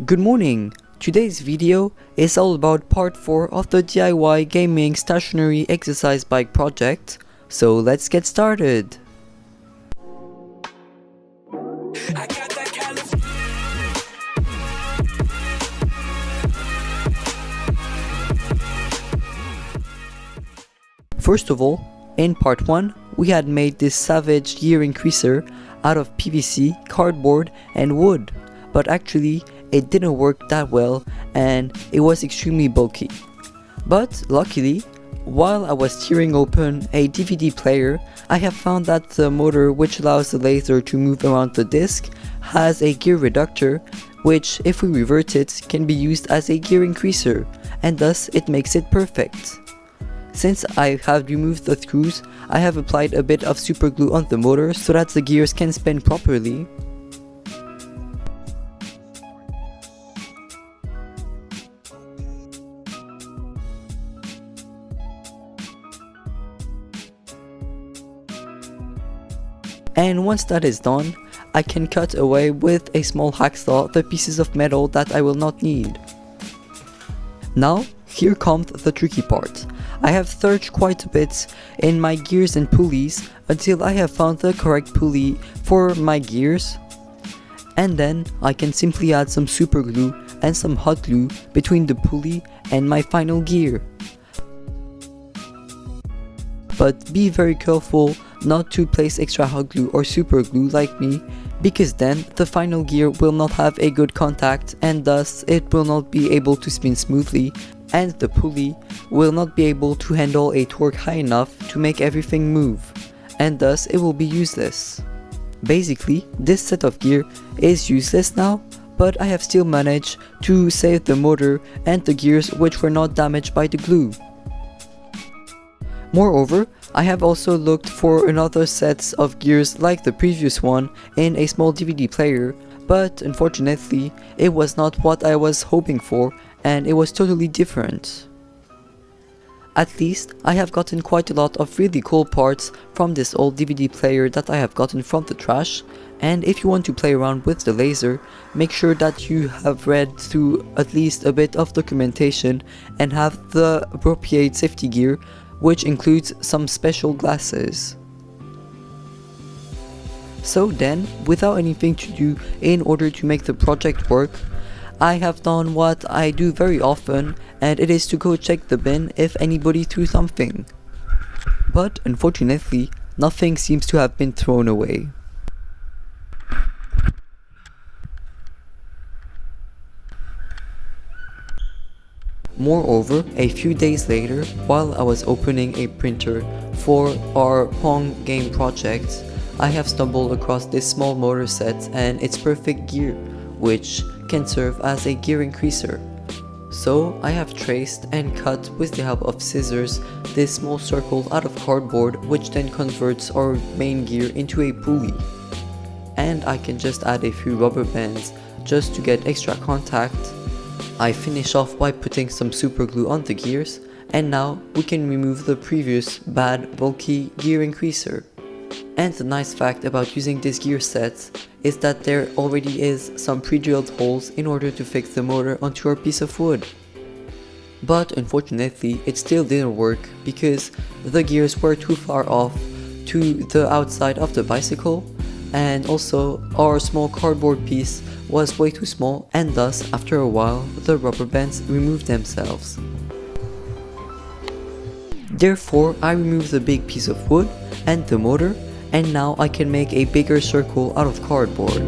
Good morning! Today's video is all about part 4 of the DIY gaming stationary exercise bike project, so let's get started! First of all, in part 1, we had made this savage gear increaser out of PVC, cardboard and wood, but actually it didn't work that well and it was extremely bulky. But luckily, while I was tearing open a DVD player, I have found that the motor which allows the laser to move around the disc has a gear reductor, which if we revert it can be used as a gear increaser, and thus it makes it perfect. Since I have removed the screws, I have applied a bit of super glue on the motor so that the gears can spin properly. And once that is done, I can cut away with a small hacksaw the pieces of metal that I will not need. Now, here comes the tricky part. I have searched quite a bit in my gears and pulleys until I have found the correct pulley for my gears, and then I can simply add some super glue and some hot glue between the pulley and my final gear. But be very careful not to place extra hot glue or super glue like me, because then the final gear will not have a good contact and thus it will not be able to spin smoothly, and the pulley will not be able to handle a torque high enough to make everything move, and thus it will be useless. Basically, this set of gear is useless now, but I have still managed to save the motor and the gears which were not damaged by the glue. Moreover, I have also looked for another set of gears like the previous one in a small DVD player, but unfortunately it was not what I was hoping for and it was totally different. At least I have gotten quite a lot of really cool parts from this old DVD player that I have gotten from the trash, and if you want to play around with the laser, make sure that you have read through at least a bit of documentation and have the appropriate safety gear, which includes some special glasses. So then, without anything to do in order to make the project work, I have done what I do very often, and it is to go check the bin if anybody threw something. But unfortunately, nothing seems to have been thrown away. Moreover, a few days later, while I was opening a printer for our Pong game project, I have stumbled across this small motor set and its perfect gear, which can serve as a gear increaser. So I have traced and cut with the help of scissors this small circle out of cardboard, which then converts our main gear into a pulley. And I can just add a few rubber bands just to get extra contact. I finish off by putting some super glue on the gears, and now we can remove the previous bad bulky gear increaser. And the nice fact about using this gear set is that there already is some pre-drilled holes in order to fix the motor onto our piece of wood. But unfortunately it still didn't work because the gears were too far off to the outside of the bicycle, and also our small cardboard piece was way too small, and thus after a while the rubber bands removed themselves. Therefore I removed the big piece of wood and the motor, and now I can make a bigger circle out of cardboard.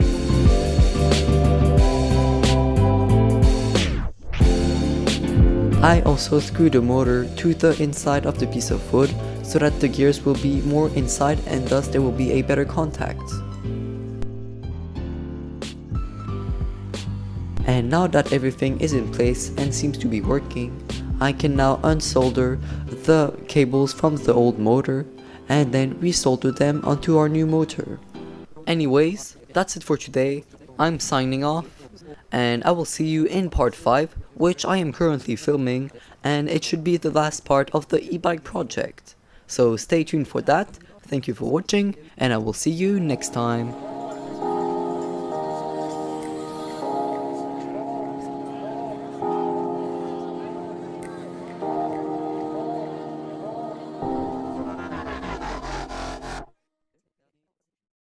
I also screwed the motor to the inside of the piece of wood so that the gears will be more inside and thus there will be a better contact. And now that everything is in place and seems to be working, I can now unsolder the cables from the old motor and then resolder them onto our new motor. Anyways, that's it for today. I'm signing off, and I will see you in part 5, which I am currently filming, and it should be the last part of the e-bike project. So stay tuned for that. Thank you for watching, and I will see you next time.